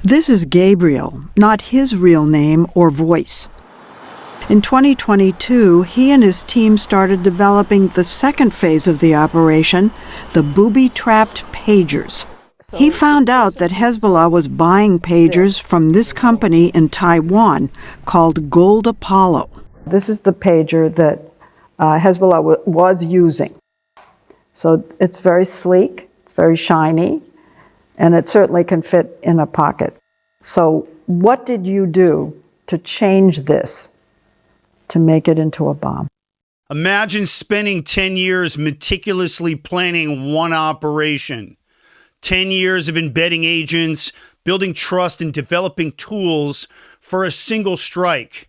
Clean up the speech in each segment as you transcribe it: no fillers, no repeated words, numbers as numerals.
This is Gabriel, not his real name or voice. In 2022, he and his team started developing the second phase of the operation, the booby-trapped pagers. He found out that Hezbollah was buying pagers from this company in Taiwan called Gold Apollo. This is the pager that Hezbollah was using. So it's very sleek, it's very shiny, and it certainly can fit in a pocket. So what did you do to change this, to make it into a bomb? Imagine spending 10 years meticulously planning one operation. 10 years of embedding agents, building trust, and developing tools for a single strike.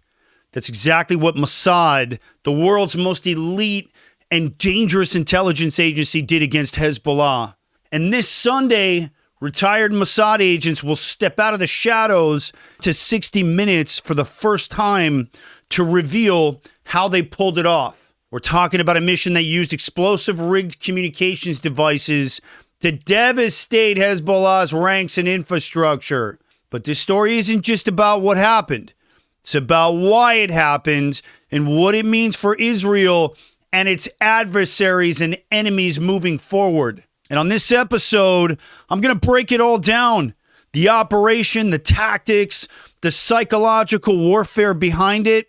That's exactly what Mossad, the world's most elite and dangerous intelligence agency, did against Hezbollah. And this Sunday, retired Mossad agents will step out of the shadows to 60 Minutes for the first time to reveal how they pulled it off. We're talking about a mission that used explosive rigged communications devices to devastate Hezbollah's ranks and infrastructure. But this story isn't just about what happened. It's about why it happened and what it means for Israel and its adversaries and enemies moving forward. And on this episode, I'm going to break it all down. The operation, the tactics, the psychological warfare behind it.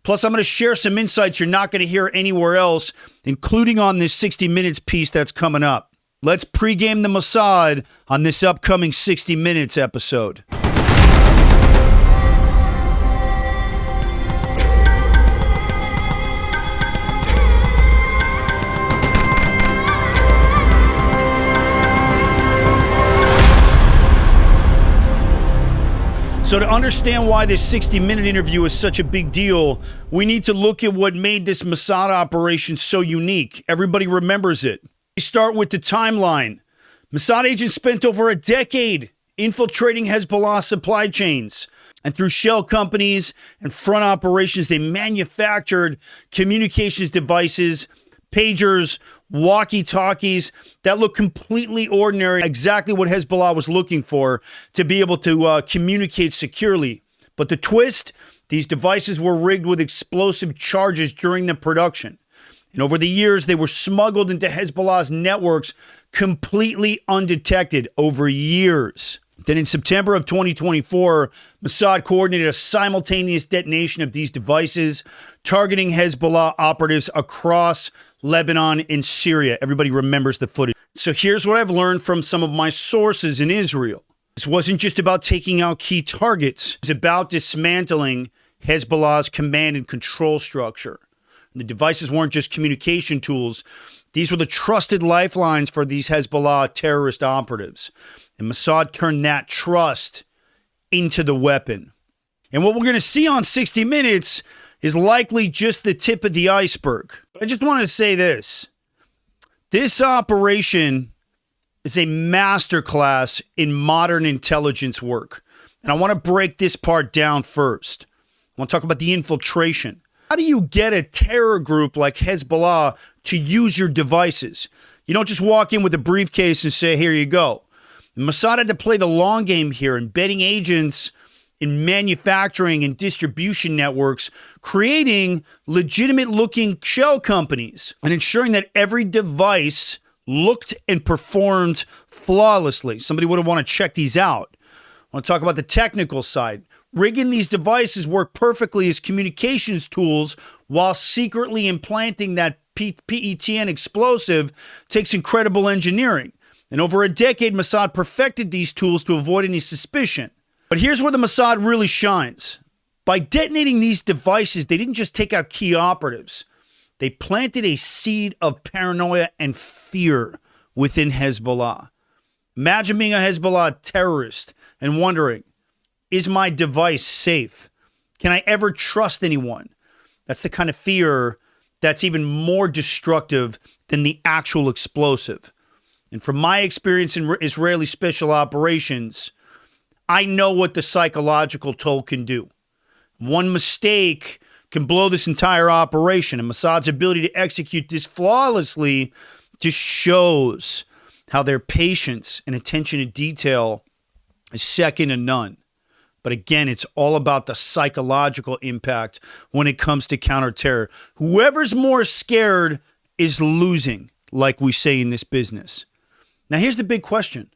Plus, I'm going to share some insights you're not going to hear anywhere else, including on this 60 Minutes piece that's coming up. Let's pregame the Mossad on this upcoming 60 Minutes episode. So to understand why this 60-minute interview is such a big deal, we need to look at what made this Mossad operation so unique. Everybody remembers it. We start with the timeline. Mossad agents spent over a decade infiltrating Hezbollah supply chains. And through shell companies and front operations, they manufactured communications devices, pagers, walkie-talkies that look completely ordinary, exactly what Hezbollah was looking for to be able to communicate securely. But the twist, these devices were rigged with explosive charges during the production. And over the years, they were smuggled into Hezbollah's networks completely undetected over years. Then in September of 2024, Mossad coordinated a simultaneous detonation of these devices, targeting Hezbollah operatives across Lebanon and Syria. Everybody remembers the footage. So here's what I've learned from some of my sources in Israel. This wasn't just about taking out key targets. It's about dismantling Hezbollah's command and control structure. The devices weren't just communication tools. These were the trusted lifelines for these Hezbollah terrorist operatives. And Mossad turned that trust into the weapon. And what we're going to see on 60 Minutes is likely just the tip of the iceberg. I just want to say this. This operation is a masterclass in modern intelligence work. And I want to break this part down first. I want to talk about the infiltration. How do you get a terror group like Hezbollah to use your devices? You don't just walk in with a briefcase and say, here you go. Mossad had to play the long game here, embedding agents in manufacturing and distribution networks, creating legitimate-looking shell companies, and ensuring that every device looked and performed flawlessly. Somebody would want to check these out. I want to talk about the technical side. Rigging these devices work perfectly as communications tools while secretly implanting that PETN explosive takes incredible engineering. And over a decade, Mossad perfected these tools to avoid any suspicion. But here's where the Mossad really shines. By detonating these devices, they didn't just take out key operatives. They planted a seed of paranoia and fear within Hezbollah. Imagine being a Hezbollah terrorist and wondering, is my device safe? Can I ever trust anyone? That's the kind of fear that's even more destructive than the actual explosive. And from my experience in Israeli special operations, I know what the psychological toll can do. One mistake can blow this entire operation, and Mossad's ability to execute this flawlessly just shows how their patience and attention to detail is second to none. But again, it's all about the psychological impact when it comes to counterterror. Whoever's more scared is losing, like we say in this business. Now, here's the big question.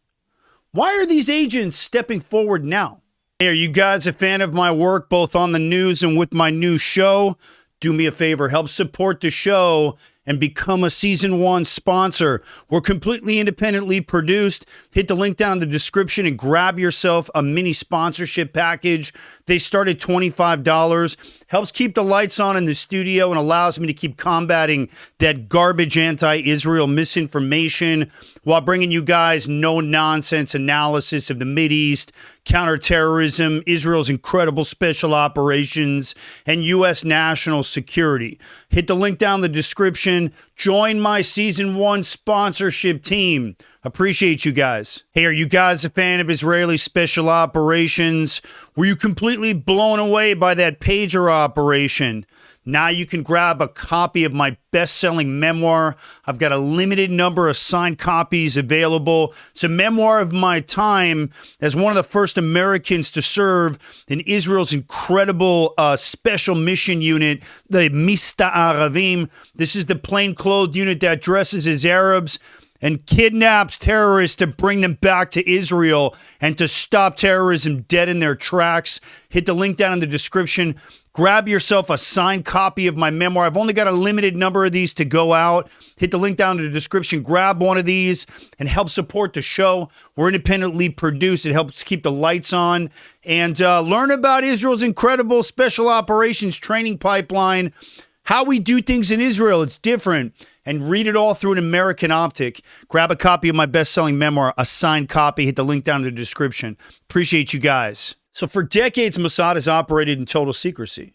Why are these agents stepping forward now? Hey, are you guys a fan of my work, both on the news and with my new show? Do me a favor, help support the show and become a Season 1 sponsor. We're completely independently produced. Hit the link down in the description and grab yourself a mini sponsorship package. They start at $25. Helps keep the lights on in the studio and allows me to keep combating that garbage anti-Israel misinformation while bringing you guys no-nonsense analysis of the Mideast, counterterrorism, Israel's incredible special operations, and U.S. national security. Hit the link down in the description. Join my Season 1 sponsorship team. Appreciate you guys. Hey, are you guys a fan of Israeli special operations? Were you completely blown away by that pager operation? Now you can grab a copy of my best-selling memoir. I've got a limited number of signed copies available. It's a memoir of my time as one of the first Americans to serve in Israel's incredible special mission unit, the Mista Aravim. This is the plainclothes unit that dresses as Arabs and kidnaps terrorists to bring them back to Israel and to stop terrorism dead in their tracks. Hit the link down in the description. Grab yourself a signed copy of my memoir. I've only got a limited number of these to go out. Hit the link down in the description. Grab one of these and help support the show. We're independently produced. It helps keep the lights on. And learn about Israel's incredible special operations training pipeline. How we do things in Israel, it's different. And read it all through an American optic. Grab a copy of my best-selling memoir, a signed copy. Hit the link down in the description. Appreciate you guys. So for decades, Mossad has operated in total secrecy.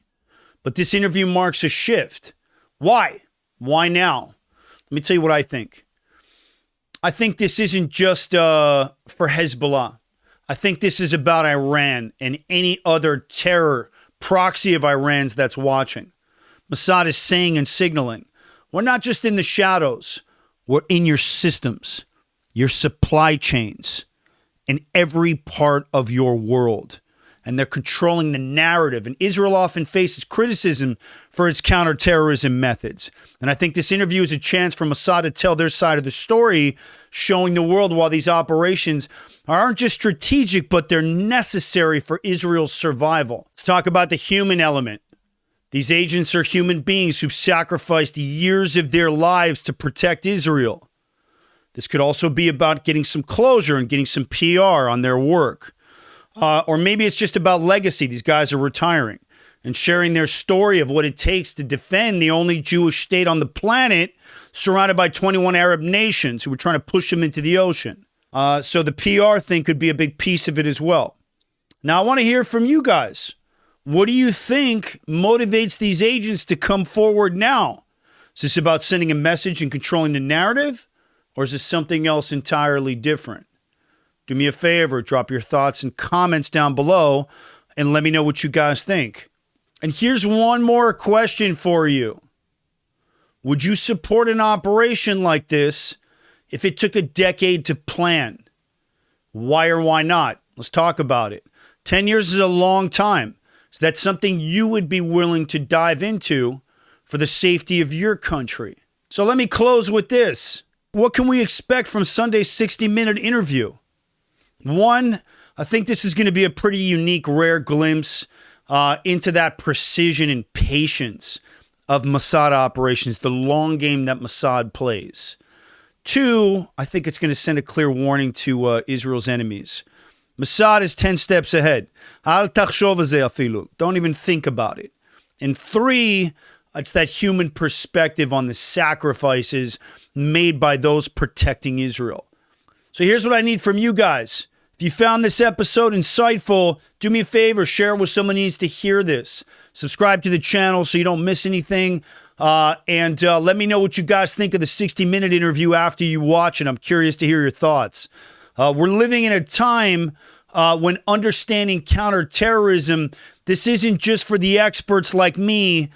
But this interview marks a shift. Why? Why now? Let me tell you what I think. I think this isn't just for Hezbollah. I think this is about Iran and any other terror proxy of Iran's that's watching. Mossad is saying and signaling, we're not just in the shadows. We're in your systems, your supply chains, in every part of your world. And they're controlling the narrative. And Israel often faces criticism for its counterterrorism methods. And I think this interview is a chance for Mossad to tell their side of the story, showing the world why these operations aren't just strategic, but they're necessary for Israel's survival. Let's talk about the human element. These agents are human beings who've sacrificed years of their lives to protect Israel. This could also be about getting some closure and getting some PR on their work. Or maybe it's just about legacy. These guys are retiring and sharing their story of what it takes to defend the only Jewish state on the planet, surrounded by 21 Arab nations who were trying to push them into the ocean. So the PR thing could be a big piece of it as well. Now, I want to hear from you guys. What do you think motivates these agents to come forward now? Is this about sending a message and controlling the narrative? Or is this something else entirely different? Do me a favor, drop your thoughts and comments down below and let me know what you guys think. And here's one more question for you. Would you support an operation like this if it took a decade to plan? Why or why not? Let's talk about it. 10 years is a long time. Is that something you would be willing to dive into for the safety of your country? So let me close with this. What can we expect from Sunday's 60-minute interview? One, I think this is going to be a pretty unique, rare glimpse into that precision and patience of Mossad operations, the long game that Mossad plays. Two, I think it's going to send a clear warning to Israel's enemies. Mossad is 10 steps ahead. Al tachshov hazeh afilu. Don't even think about it. And three, it's that human perspective on the sacrifices made by those protecting Israel. So here's what I need from you guys. If you found this episode insightful, do me a favor, share it with someone who needs to hear this. Subscribe to the channel so you don't miss anything. And let me know what you guys think of the 60-minute interview after you watch it. I'm curious to hear your thoughts. We're living in a time when understanding counterterrorism, this isn't just for the experts like me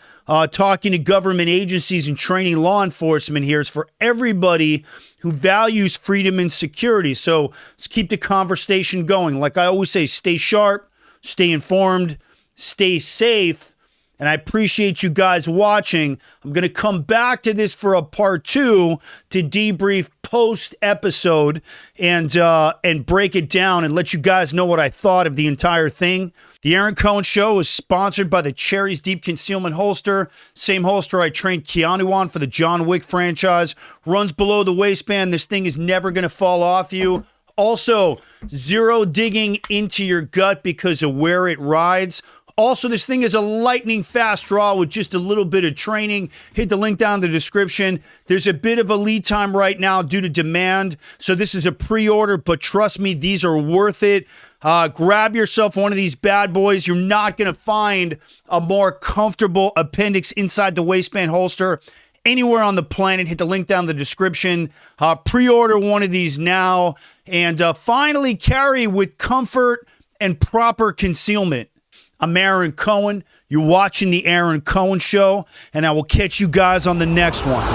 talking to government agencies and training law enforcement here is for everybody who values freedom and security. So let's keep the conversation going. Like I always say, stay sharp, stay informed, stay safe. And I appreciate you guys watching. I'm going to come back to this for a part 2 to debrief post episode and break it down and let you guys know what I thought of the entire thing. The Aaron Cohen Show is sponsored by the Cherry's Deep Concealment Holster. Same holster I trained Keanu on for the John Wick franchise. Runs below the waistband. This thing is never going to fall off you. Also, zero digging into your gut because of where it rides. Also, this thing is a lightning fast draw with just a little bit of training. Hit the link down in the description. There's a bit of a lead time right now due to demand. So this is a pre-order, but trust me, these are worth it. Grab yourself one of these bad boys. You're not going to find a more comfortable appendix inside the waistband holster anywhere on the planet. Hit the link down in the description. Pre-order one of these now. And finally carry with comfort and proper concealment. I'm Aaron Cohen. You're watching The Aaron Cohen Show, and I will catch you guys on the next one.